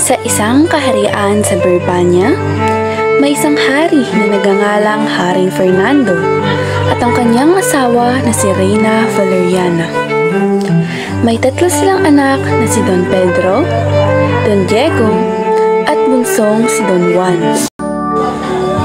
Sa isang kaharian sa Birbania, may isang hari na nagangalang Haring Fernando at ang kanyang asawa na si Reyna Valeriana. May tatlo silang anak na si Don Pedro, Don Diego, at bunsong si Don Juan.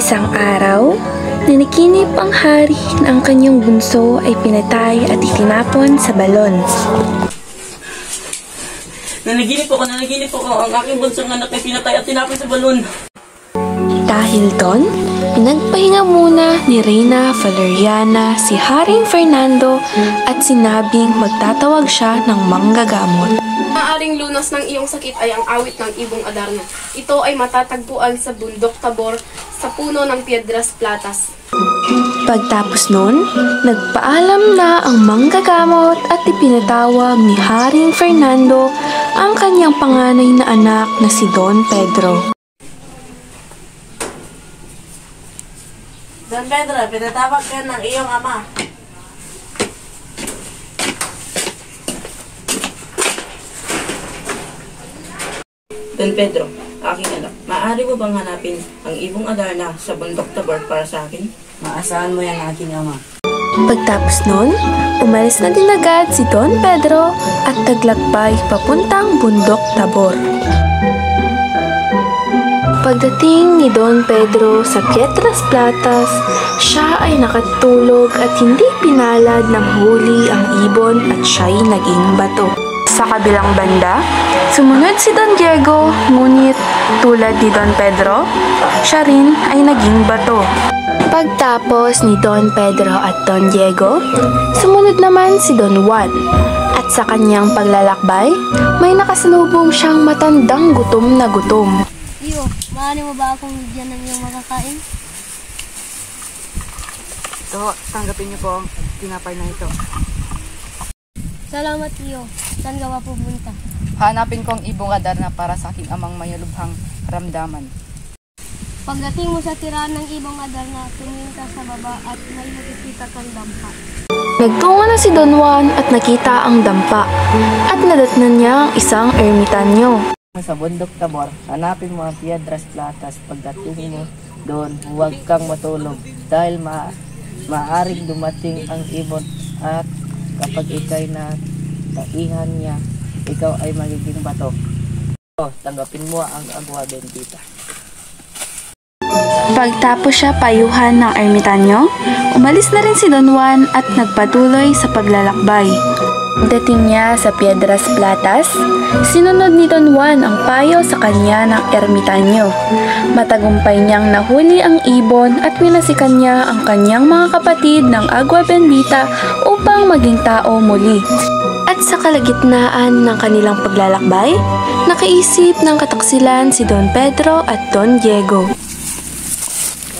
Isang araw, nanikinip ang hari na ang kanyang bunso ay pinatay at itinapon sa balon. Nanaginip ako. Ang aking bunsong anak ay pinatay at tinapon sa balon. Dahil doon, pinagpahinga muna ni Reyna Valeriana si Haring Fernando at sinabing magtatawag siya ng manggagamot. Maaring lunas ng iyong sakit ay ang awit ng ibong Adarna. Ito ay matatagpuan sa bundok Tabor sa puno ng Piedras Platas. Pagtapos nun, nagpaalam na ang manggagamot at ipinatawag ni Haring Fernando ang kanyang panganay na anak na si Don Pedro. Don Pedro, pinatawag ka ng iyong ama. Don Pedro, aking anak, maaari mo bang hanapin ang ibong Adarna sa bundok Tabor para sa akin? Maasahan mo yan, aking ama. Pagtapos nun, umalis na din agad si Don Pedro at taglakbay papuntang bundok Tabor. Pagdating ni Don Pedro sa Piedras Platas, siya ay nakatulog at hindi pinalad ng huli ang ibon at siya'y naging bato. Sa kabilang banda, sumunod si Don Diego, ngunit tulad ni Don Pedro, siya rin ay naging bato. Pagtapos ni Don Pedro at Don Diego, sumunod naman si Don Juan. At sa kanyang paglalakbay, may nakasalubong siyang matandang gutom na gutom. Iyo, maaari mo ba akong bigyan ng iyong makakain? So, tanggapin niyo po ang tinapay na ito. Salamat, Iyo. Saan ka pupunta? Hanapin ko ang ibong Adarna para sa aking amang mayulubhang karamdaman. Pagdating mo sa tirahan ng ibong Adarna, tumingin ka sa baba at may nakikita kang dampa. Nagtungo na si Don Juan at nakita ang dampa at nadatnan niya ang isang ermitanyo. Sa bundok Tabor, hanapin mo ang Piedras Platas. Pagdating mo doon, huwag kang matulog dahil maaring dumating ang ibon at kapag ikay na taihan niya, ikaw ay magiging bato. So, tanggapin mo ang agwa bendita. Pagtapos siya payuhan ng ermitanyo, umalis na rin si Don Juan at nagpatuloy sa paglalakbay. Dating niya sa Piedras Platas, sinunod ni Don Juan ang payo sa kanya ng ermitanyo. Matagumpay niyang nahuli ang ibon at winasikan niya ang kanyang mga kapatid ng agwa bendita upang maging tao muli. At sa kalagitnaan ng kanilang paglalakbay, nakaisip ng kataksilan si Don Pedro at Don Diego.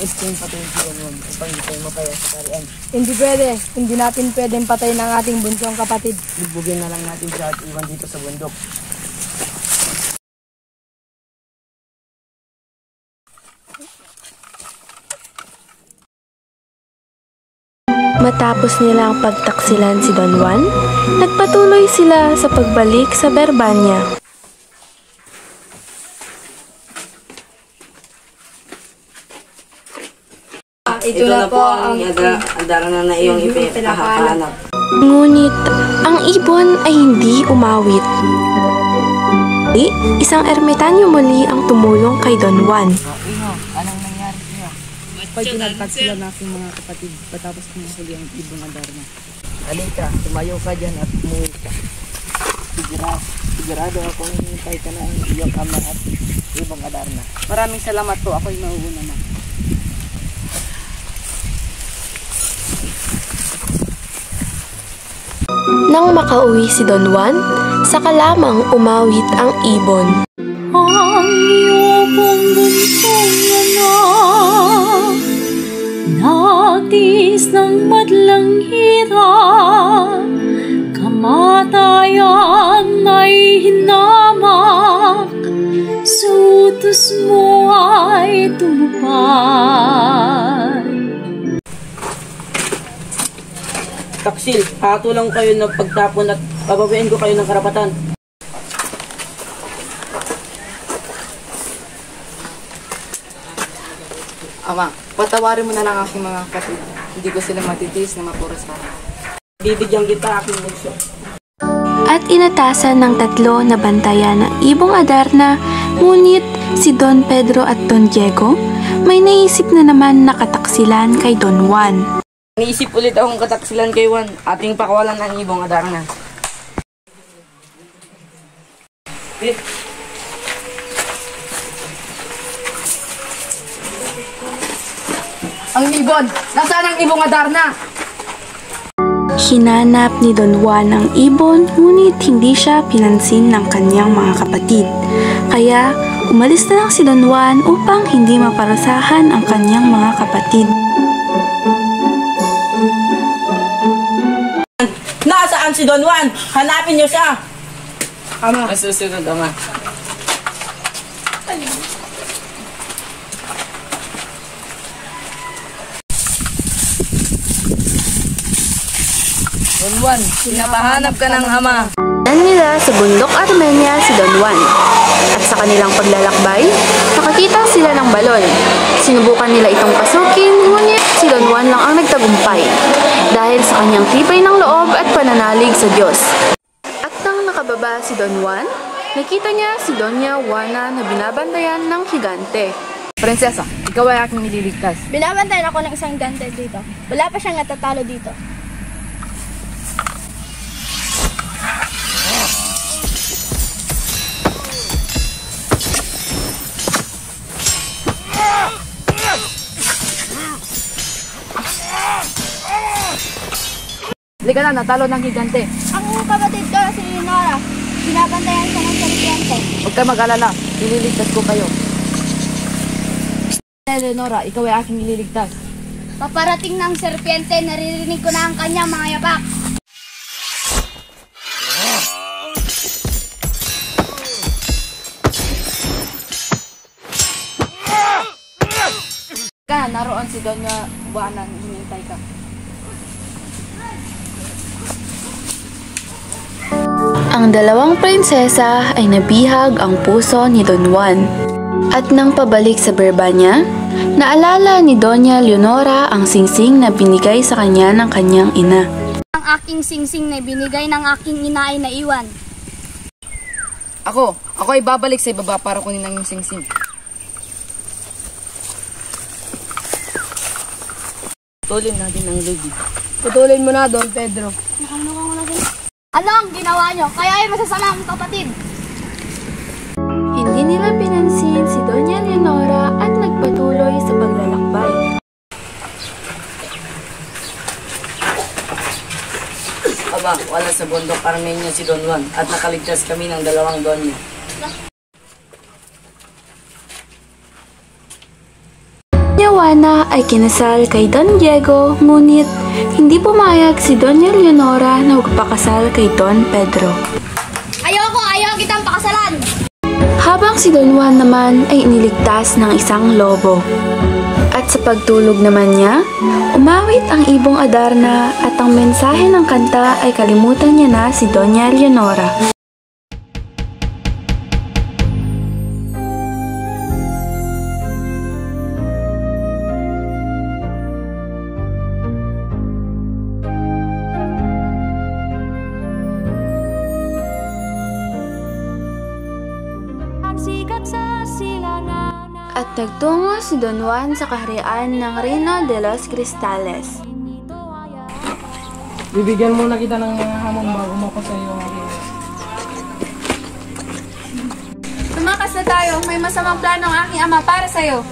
Upang ito'y mapaya sa karian. Hindi pwede. Hindi natin pwedeng patayin ang ating bunsong kapatid. Ibugin na lang natin siya at iwan dito sa bundok. Matapos nilang pagtaksilan si Don Juan, nagpatuloy sila sa pagbalik sa Birbania. Ito na po ang Adarna na iyong ipinahanap. Ngunit, ang ibon ay hindi umawit. Isang ermitanyo muli ang tumulong kay Don Juan. Iho, anong nangyari sa'yo? Pag pinagkat sila ng aking mga kapatid, patapos kong huli ang ibong Adarna. Halika, tumayo ka dyan at umuwi ka. Sigurado akong hinihintay ka na ang iyong ama at ibong Adarna. Maraming salamat po, ako'y mauuna na. Nang makauwi si Don Juan, saka lamang umawit ang ibon. Ang iyong bunsong anak, nagtiis ng madlang hirap, kamatayan ay hinamak, sa utos mo ay tumupad. Taksil, hatulang kayo ng pagtapon at babawiin ko kayo ng karapatan. Ama, patawarin mo na lang aking mga kapatid. Hindi ko sila matitiis na mapurusahan. Bibigyan kita aking bunso. At inatasan ng tatlo na bantayan ng ibong Adarna, ngunit si Don Pedro at Don Diego may naisip na naman na kataksilan kay Don Juan. Naisip ulit akong kataksilan kay Juan, ating pakawalan ng ibong Adarna. Ang ibon! Nasaan ang ibong Adarna? Hinanap ni Don Juan ang ibon, ngunit hindi siya pinansin ng kanyang mga kapatid. Kaya umalis na lang si Don Juan upang hindi maparusahan ang kanyang mga kapatid. Nasaan si Don Juan? Hanapin niyo siya! Ama, Masusunod, Ama. Don Juan, pinapahanap ka ng ama. Nan nila sa bundok Armenia si Don Juan. At sa kanilang paglalakbay, nakakita sila ng balon. Sinubukan nila itong pasukin, ngunit si Don Juan lang ang nagtagumpay dahil sa kanyang tibay ng loob at pananalig sa Diyos. At nang nakababa si Don Juan, nakita niya si Doña Juana na binabantayan ng higante. Prinsesa, ikaw ay aking nililigtas. Binabantayan ako ng isang gante dito. Wala pa siyang natatalo dito. Halika na, natalo ng higante. Ang kapatid ko si Nora. Binabantayan siya ng serpiente. Huwag ka mag-alala, nililigtas ko kayo. Eleonora, ikaw ay aking nililigtas. Paparating ng serpiente, naririnig ko na ang kanyang mga yapak. Naroon si Doña Juana, hinintay ka. Ang dalawang prinsesa ay nabihag ang puso ni Don Juan. At nang pabalik sa Birmania, naalala ni Doña Leonora ang singsing na binigay sa kanya ng kanyang ina. Ang aking singsing na binigay ng aking ina ay naiwan. Ako ay babalik sa ibaba para kunin ang singsing. Tulin natin ang lady. Putulin mo na, Don Pedro. Ano ang ginawa nyo? Kaya ay masasama ang kapatid. Hindi nila pinansin si Doña Leonora at nagpatuloy sa paglalakbay. Aba, wala sa bundok Armenia si Don Juan at nakaligtas kami ng dalawang Donya. Doña Juana ay kinasal kay Don Diego, ngunit hindi pumayag si Doña Leonora na magpakasal kay Don Pedro. Ayaw kitang pakasalan. Habang si Don Juan naman ay iniligtas ng isang lobo. At sa pagtulog naman niya, umawit ang ibong Adarna at ang mensahe ng kanta ay kalimutan niya na si Doña Leonora. At nagtungo si Don Juan sa kaharian ng Reino de los Cristales. Bibigyan muna kita ng mga hamon bago mo ko sa iyo. Tumakas na tayo. May masamang plano ang aking ama para sa'yo.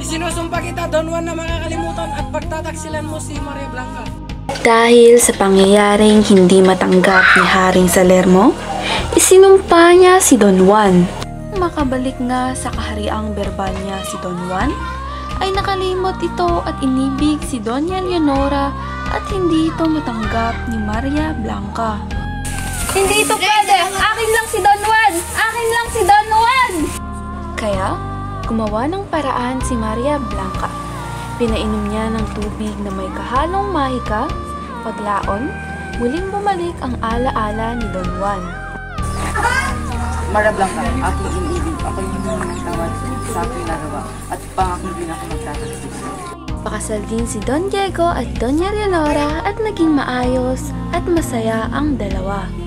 Isinusumpa kita, Don Juan, na makakalimutan at pagtataksilan mo si Maria Blanca. Dahil sa pangyayaring hindi matanggap ni Haring Salermo, isinumpa niya si Don Juan. Makabalik nga sa kahariang Birmania si Don Juan, ay nakalimot ito at inibig si Doña Leonora at hindi ito matanggap ni Maria Blanca. Hindi ito pwede. Akin lang si Don Juan. Akin lang si Don Juan. Kaya, gumawa ng paraan si Maria Blanca. Pinainom niya ng tubig na may kahalong mahika. Paglaon, muling bumalik ang alaala ni Don Juan. Maria Blanca, aking inibig, ako'y hindi mo ng tawad. sa aking nagawa at pangakong din ako magtatagsisa. Pakasal din si Don Diego at Doña Leonora at naging maayos at masaya ang dalawa.